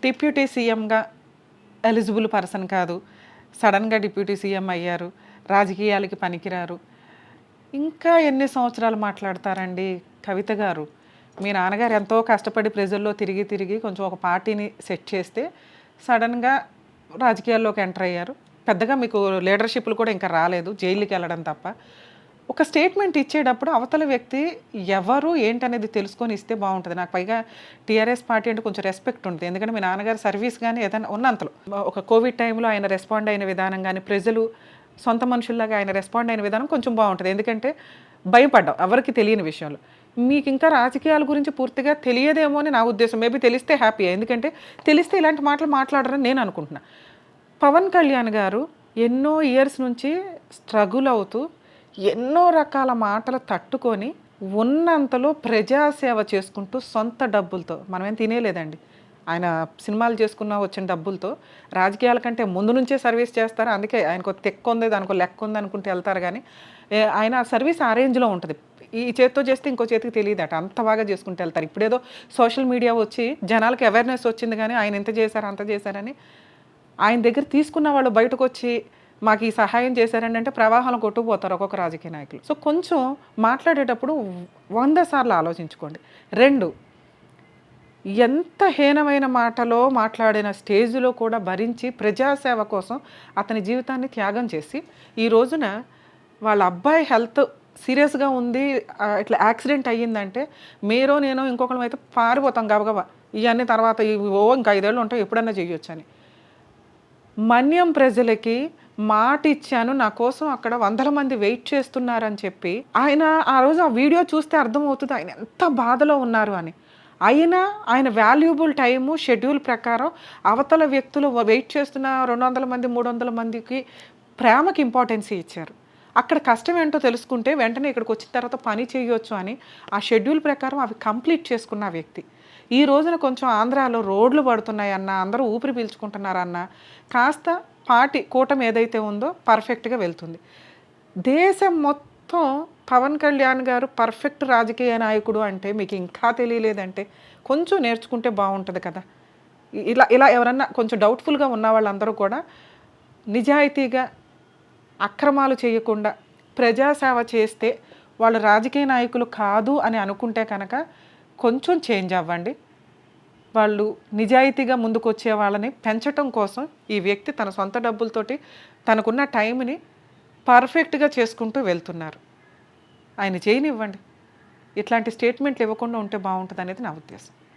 Deputy సీఎంగా eligible person కాదు, సడన్గా డిప్యూటీ సీఎం అయ్యారు, రాజకీయాలకి పనికిరారు. ఇంకా ఎన్ని సంవత్సరాలు మాట్లాడతారండి కవిత గారు? మీ నాన్నగారు ఎంతో కష్టపడి ప్రజల్లో తిరిగి తిరిగి కొంచెం ఒక పార్టీని సెట్ చేస్తే సడన్గా రాజకీయాల్లోకి ఎంటర్ అయ్యారు. పెద్దగా మీకు లీడర్షిప్లు కూడా ఇంకా రాలేదు, జైలుకి వెళ్ళడం తప్ప. ఒక స్టేట్మెంట్ ఇచ్చేటప్పుడు అవతల వ్యక్తి ఎవరు ఏంటనేది తెలుసుకొని ఇస్తే బాగుంటుంది. నాకు పైగా టీఆర్ఎస్ పార్టీ అంటే కొంచెం రెస్పెక్ట్ ఉంటుంది. ఎందుకంటే మీ నాన్నగారు సర్వీస్ కానీ ఏదైనా ఉన్నంతలో ఒక కోవిడ్ టైంలో ఆయన రెస్పాండ్ అయిన విధానం కానీ, ప్రజలు సొంత మనుషుల్లాగా ఆయన రెస్పాండ్ అయిన విధానం కొంచెం బాగుంటుంది. ఎందుకంటే భయపడ్డాం ఎవరికి తెలియని విషయంలో. మీకు ఇంకా రాజకీయాల గురించి పూర్తిగా తెలియదేమో అని నా ఉద్దేశం. మేబీ తెలిస్తే హ్యాపీ, ఎందుకంటే తెలిస్తే ఇలాంటి మాటలు మాట్లాడరని నేను అనుకుంటున్నా. పవన్ కళ్యాణ్ గారు ఎన్నో ఇయర్స్ నుంచి స్ట్రగుల్ అవుతూ ఎన్నో రకాల మాటలు తట్టుకొని ఉన్నంతలో ప్రజాసేవ చేసుకుంటూ సొంత డబ్బులతో, మనమేం తినేలేదండి, ఆయన సినిమాలు చేసుకున్న వచ్చిన డబ్బులతో రాజకీయాల కంటే ముందు నుంచే సర్వీస్ చేస్తారు. అందుకే ఆయనకు తెక్క ఉంది, దానికో లెక్క ఉంది అనుకుంటే వెళ్తారు. కానీ ఆయన సర్వీస్ ఆ రేంజ్లో ఉంటుంది. ఈ చేత్తో చేస్తే ఇంకో చేతికి తెలియదట, అంత బాగా చేసుకుంటూ వెళ్తారు. ఇప్పుడేదో సోషల్ మీడియా వచ్చి జనాలకు అవేర్నెస్ వచ్చింది, కానీ ఆయన ఇంత చేశారు అంత చేశారని ఆయన దగ్గర తీసుకున్న వాళ్ళు బయటకు వచ్చి మాకు ఈ సహాయం చేశారండి అంటే ప్రవాహంలో కొట్టుకుపోతారు ఒక్కొక్క రాజకీయ నాయకులు. సో కొంచెం మాట్లాడేటప్పుడు 100 సార్లు ఆలోచించుకోండి. 2, ఎంత హీనమైన మాటలో మాట్లాడిన స్టేజ్లో కూడా భరించి ప్రజాసేవ కోసం అతని జీవితాన్ని త్యాగం చేసి ఈ రోజున వాళ్ళ అబ్బాయి హెల్త్ సీరియస్గా ఉంది, ఇట్లా యాక్సిడెంట్ అయ్యిందంటే మీరో నేనో ఇంకొకరు అయితే పారిపోతాం గబగబా, ఇవన్నీ తర్వాత ఇంకా 5 ఏళ్ళు ఉంటాయి ఎప్పుడన్నా చేయొచ్చు అని. మన్యం ప్రజలకి మాట ఇచ్చాను, నా కోసం అక్కడ 100 మంది వెయిట్ చేస్తున్నారని చెప్పి ఆయన ఆ రోజు ఆ వీడియో చూస్తే అర్థమవుతుంది ఆయన ఎంత బాధలో ఉన్నారు అని. అయినా ఆయన వాల్యుబుల్ టైము షెడ్యూల్ ప్రకారం అవతల వ్యక్తులు వెయిట్ చేస్తున్న 200 మంది 300 మందికి ప్రేమకి ఇంపార్టెన్స్ ఇచ్చారు. అక్కడ కష్టం ఏంటో తెలుసుకుంటే వెంటనే ఇక్కడికి వచ్చిన తర్వాత పని చేయొచ్చు అని ఆ షెడ్యూల్ ప్రకారం అవి కంప్లీట్ చేసుకున్న వ్యక్తి. ఈ రోజున కొంచెం ఆంధ్రాలో రోడ్లు పడుతున్నాయన్నా, అందరూ ఊపిరి పీల్చుకుంటున్నారన్నా కాస్త పార్టీ కూటమి ఏదైతే ఉందో పర్ఫెక్ట్గా వెళ్తుంది. దేశం మొత్తం పవన్ కళ్యాణ్ గారు పర్ఫెక్ట్ రాజకీయ నాయకుడు అంటే మీకు ఇంకా తెలియలేదంటే కొంచెం నేర్చుకుంటే బాగుంటుంది కదా. ఇలా ఇలా ఎవరన్నా కొంచెం డౌట్ఫుల్గా ఉన్న వాళ్ళందరూ కూడా నిజాయితీగా అక్రమాలు చేయకుండా ప్రజాసేవ చేస్తే వాళ్ళు రాజకీయ నాయకులు కాదు అని అనుకుంటే కనుక కొంచెం చేంజ్ అవ్వండి. వాళ్ళు నిజాయితీగా ముందుకు వచ్చే వాళ్ళని పెంచటం కోసం ఈ వ్యక్తి తన సొంత డబ్బులతోటి తనకున్న టైంని పర్ఫెక్ట్గా చేసుకుంటూ వెళ్తున్నారు. ఆయన చేయనివ్వండి. ఇట్లాంటి స్టేట్మెంట్లు ఇవ్వకుండా ఉంటే బాగుంటుంది అనేది నా ఉద్దేశం.